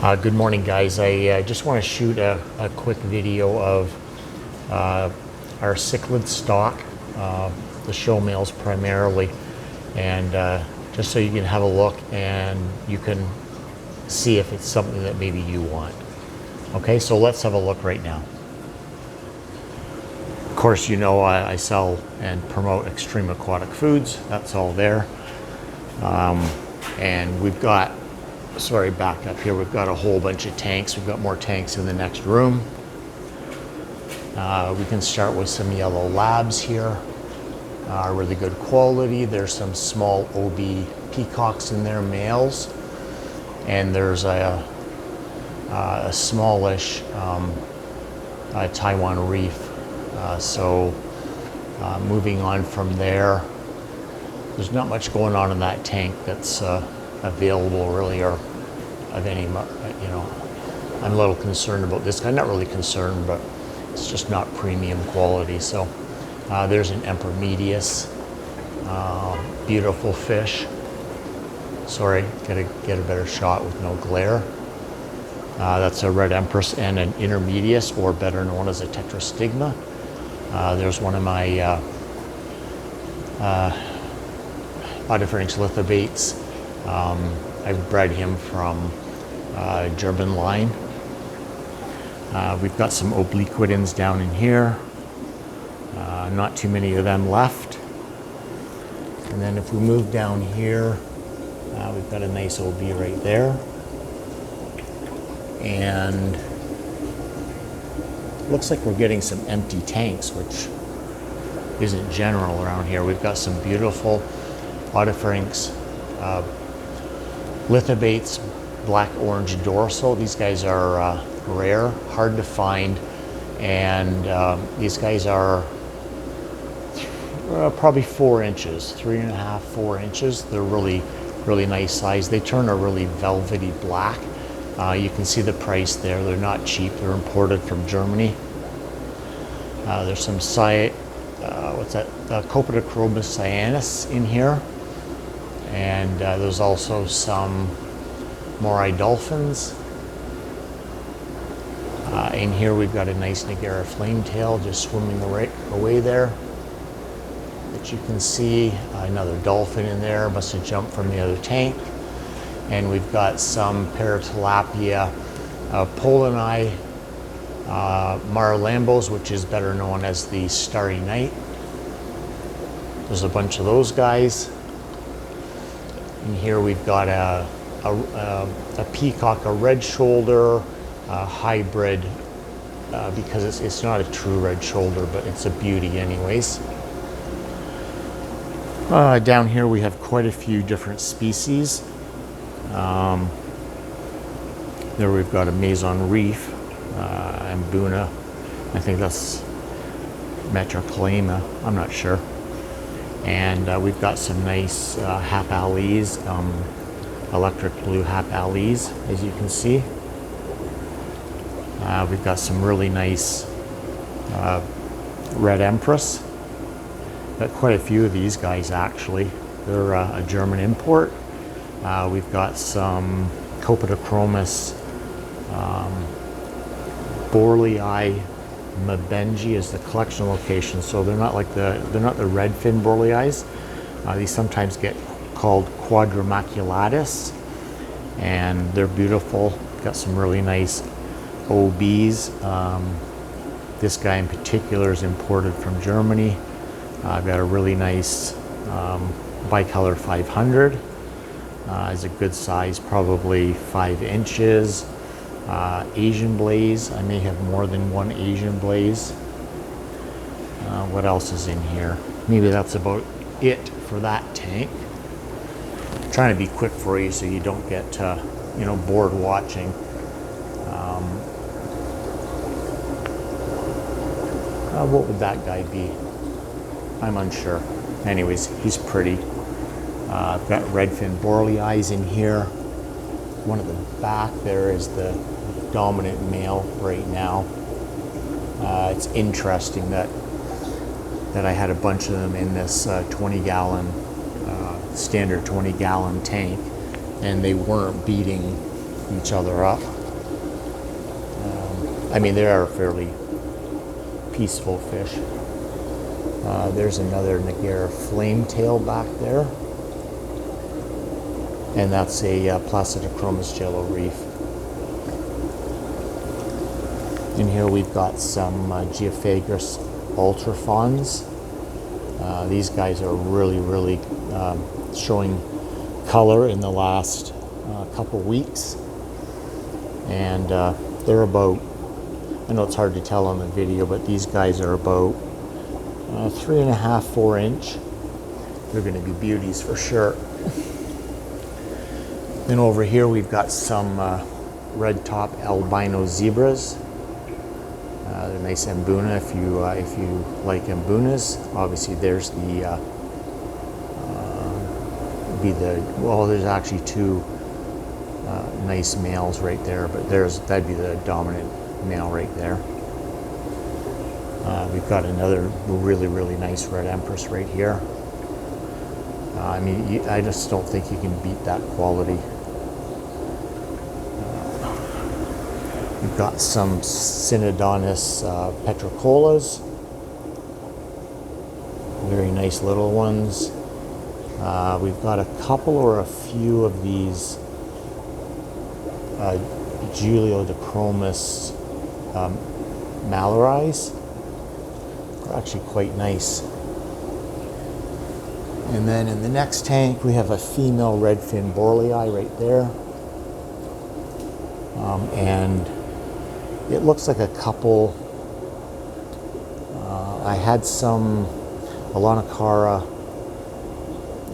Good morning, guys. I just want to shoot a quick video of our cichlid stock, the show males primarily, and just so you can have a look and you can see if it's something that maybe you want. Okay, so let's have a look right now. Of course, you know I sell and promote extreme aquatic foods. That's all there. And we've got, sorry, back up here, we've got a whole bunch of tanks. We've got more tanks in the next room. We can start with some yellow labs here. Really good quality. There's some small OB peacocks in there, males. And there's a smallish Taiwan reef. Moving on from there, there's not much going on in that tank that's available really, or of any, I'm a little concerned about this guy. Not really concerned, but it's just not premium quality. So there's an Emperor medius, beautiful fish. Sorry, gotta get a better shot with no glare. That's a red empress and an intermedius, or better known as a tetrastigma. There's one of my different lithobates. I've bred him from German line. We've got some obliquidans down in here. Not too many of them left. And then if we move down here, we've got a nice OB right there. And looks like we're getting some empty tanks, which isn't general around here. We've got some beautiful Otopharynx lithobates, black orange dorsal. These guys are rare, hard to find, and these guys are probably 4 inches, 3.5, 4 inches. They're really nice size. They turn a really velvety black. You can see the price there. They're not cheap. They're imported from Germany. There's some Copidochrobus cyanus in here. And there's also some morai dolphins. In here we've got a nice Nagara flametail just swimming away there. That you can see another dolphin in there, must have jumped from the other tank. And we've got some Paratilapia polani marlambos, which is better known as the starry night. There's a bunch of those guys. And here we've got a peacock, a red shoulder hybrid, because it's not a true red shoulder, but it's a beauty anyways. Down here we have quite a few different species. There we've got a Maison reef, Ambuna. I think that's Metroclima, I'm not sure. And we've got some nice Hapales, electric blue Hapales, as you can see. We've got some really nice red empress. Got quite a few of these guys actually. They're a German import. We've got some Copidochrobus Borlei Mabenji is the collection location, so they're not the red fin Borleis. These sometimes get called quadrimaculatus, and they're beautiful. Got some really nice OBs. This guy in particular is imported from Germany. I've got a really nice bicolor 500. Is a good size, probably 5 inches. Asian blaze. I may have more than one Asian blaze. What else is in here? Maybe that's about it for that tank. I'm trying to be quick for you so you don't get bored watching. What would that guy be? I'm unsure. Anyways, he's pretty. I've got redfin Borleis in here. One at the back there is the dominant male right now. It's interesting that I had a bunch of them in this 20-gallon standard 20-gallon tank, and they weren't beating each other up. I mean, they are fairly peaceful fish. There's another Niagara flametail back there. And that's a Placidochromis jello reef. In here we've got some Geophagus ultrafons. These guys are really showing color in the last couple weeks. And they're about, I know it's hard to tell on the video, but these guys are about 3.5, 4 inch. They're going to be beauties for sure. Then over here we've got some red top albino zebras. They're nice mbuna if you like mbunas. Obviously there's the there's actually two nice males right there, but that'd be the dominant male right there. We've got another really nice red empress right here. I mean, I just don't think you can beat that quality. We've got some Synodontis petricolas. Very nice little ones. We've got a couple or a few of these Juliodachromis malaris. They're actually quite nice. And then in the next tank we have a female redfin borlei right there. And it looks like a couple. I had some Alanocara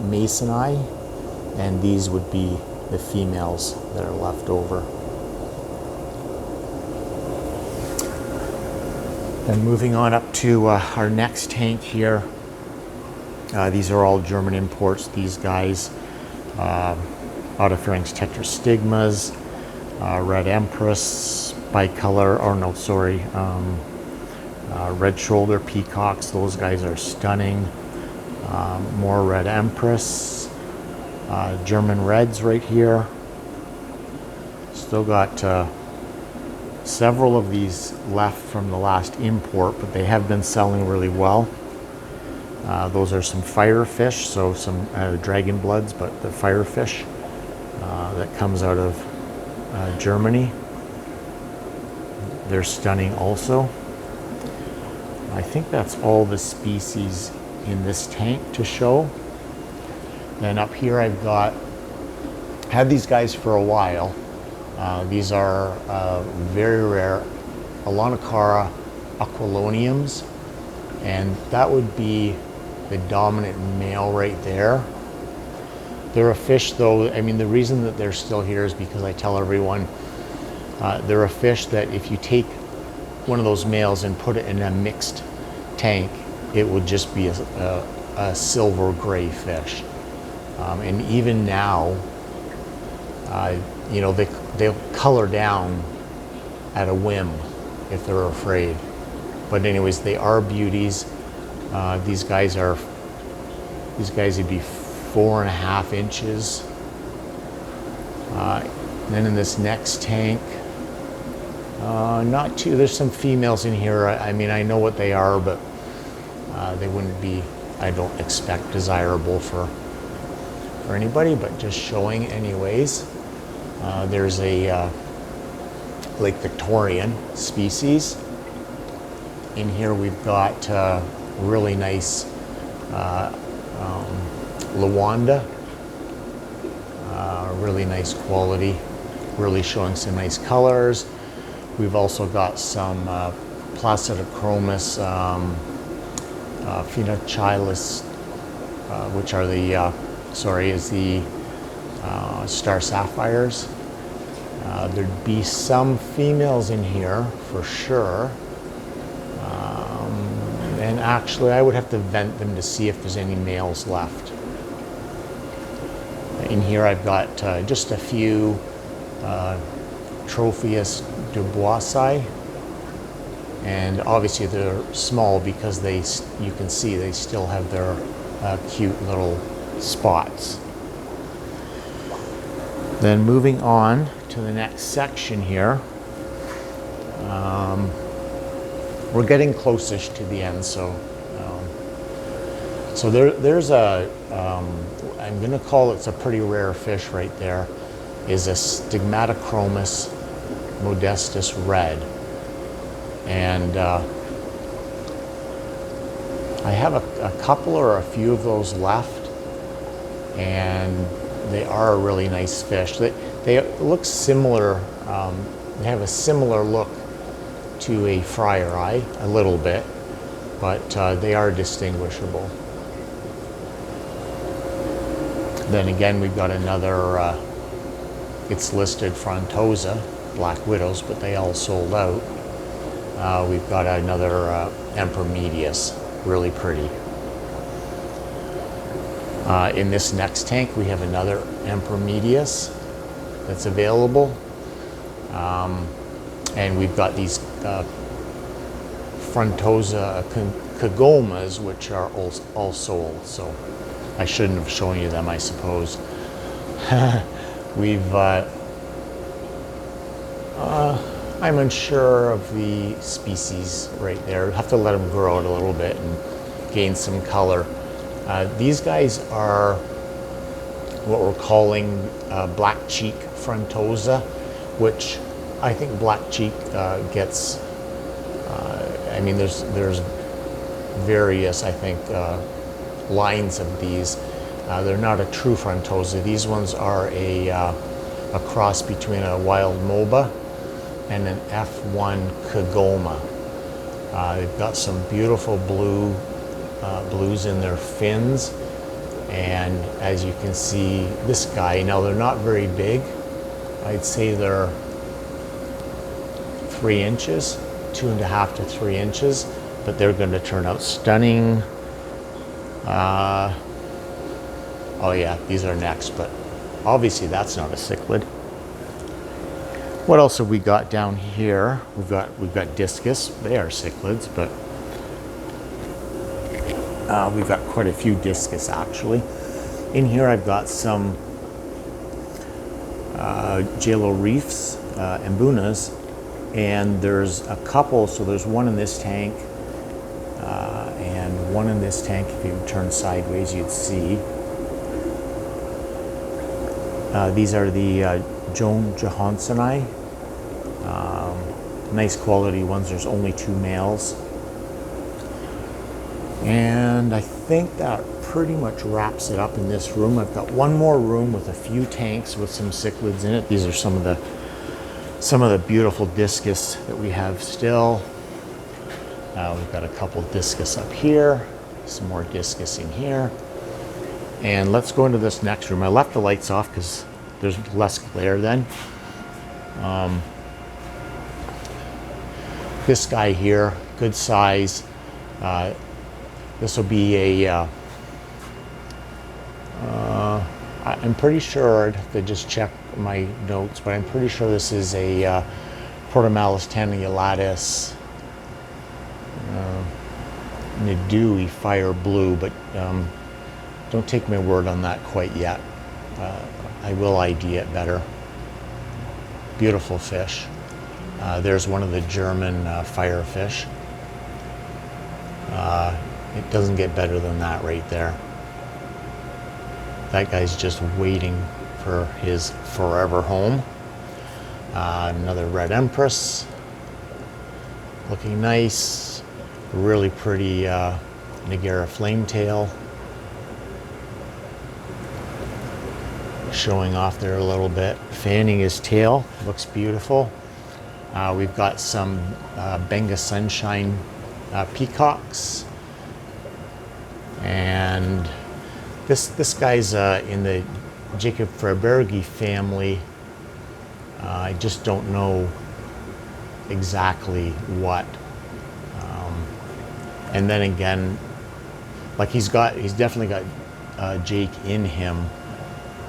masoni, and these would be the females that are left over. And moving on up to our next tank here. These are all German imports. These guys, Autopharynx tetrastigmas, red empress, bicolor, red shoulder peacocks. Those guys are stunning. More red empress, German reds right here. Still got several of these left from the last import, but they have been selling really well. Those are some firefish, so some dragon bloods, but the firefish that comes out of Germany. They're stunning also. I think that's all the species in this tank to show. And up here I've had these guys for a while. These are very rare Alanocara aquiloniums, and that would be the dominant male right there. They're a fish though, I mean the reason that they're still here is because I tell everyone they're a fish that if you take one of those males and put it in a mixed tank, it would just be a silver gray fish. And even now, you know, they'll color down at a whim if they're afraid. But anyways, they are beauties. These guys would be 4.5 inches. Then in this next tank, not too, there's some females in here. I mean, I know what they are, but they wouldn't be, I don't expect, desirable for anybody, but just showing anyways. There's a Lake Victorian species. In here we've got really nice Lawanda, really nice quality, really showing some nice colors. We've also got some Placidochromis Phoenochilus, which are the star sapphires. There'd be some females in here for sure. And actually I would have to vent them to see if there's any males left. In here I've got just a few Tropheus duboisi, and obviously they're small because you can see they still have their cute little spots. Then moving on to to the next section here. We're getting close-ish to the end, so there's a, I'm going to call it's a pretty rare fish right there, is a Stigmatochromis modestus red. And I have a couple or a few of those left, and they are a really nice fish. They look similar, they have a similar look to a fryer eye, a little bit, but they are distinguishable. Then again, we've got another, it's listed frontosa, black widows, but they all sold out. We've got another Emperor medius, really pretty. In this next tank, we have another Emperor medius that's available. And we've got these frontosa cagomas, which are all sold. So I shouldn't have shown you them, I suppose. We've, I'm unsure of the species right there. Have to let them grow out a little bit and gain some color. These guys are what we're calling black cheek frontosa, which I think black cheek gets, I mean, there's various, I think, lines of these. They're not a true frontosa. These ones are a cross between a wild moba and an F1 cagoma. They've got some beautiful blues in their fins, and as you can see, this guy, now they're not very big. I'd say they're 3 inches, 2.5 to 3 inches, but they're going to turn out stunning. Oh yeah, these are next, but obviously that's not a cichlid. What else have we got down here? We've got discus. They are cichlids, but we've got quite a few discus actually. In here I've got some J-Lo reefs, embunas, and there's a couple. So there's one in this tank and one in this tank. If you turn sideways, you'd see. These are the Joan Johanssoni. Nice quality ones. There's only 2 males. And I think that pretty much wraps it up in this room. I've got one more room with a few tanks with some cichlids in it. These are some of the beautiful discus that we have still. We've got a couple discus up here, some more discus in here. And let's go into this next room. I left the lights off because there's less glare then. This guy here, good size. This will be a, I'm pretty sure, I'd have to just check my notes, but I'm pretty sure this is a Portomalis tanniulatus Nidui fire blue, but don't take my word on that quite yet. I will ID it better. Beautiful fish. There's one of the German firefish. It doesn't get better than that right there. That guy's just waiting for his forever home. Another red empress. Looking nice. Really pretty Nigera flametail. Showing off there a little bit. Fanning his tail. Looks beautiful. We've got some Benga Sunshine peacocks. And this guy's in the Jacob Freibergi family. I just don't know exactly what. And then again, like he's definitely got Jake in him,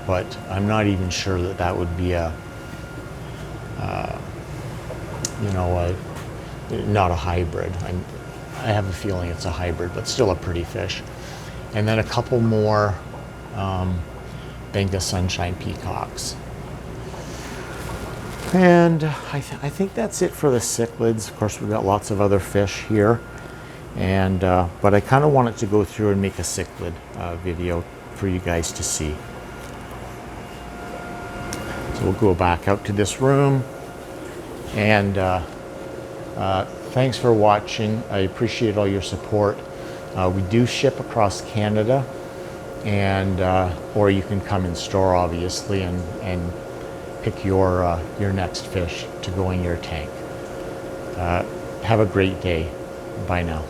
but I'm not even sure that would be a, not a hybrid. I have a feeling it's a hybrid, but still a pretty fish. And then a couple more Benga Sunshine peacocks. And I think that's it for the cichlids. Of course, we've got lots of other fish here. And but I kind of wanted to go through and make a cichlid video for you guys to see. So we'll go back out to this room. And thanks for watching. I appreciate all your support. We do ship across Canada, and or you can come in store, obviously, and pick your next fish to go in your tank. Have a great day. Bye now.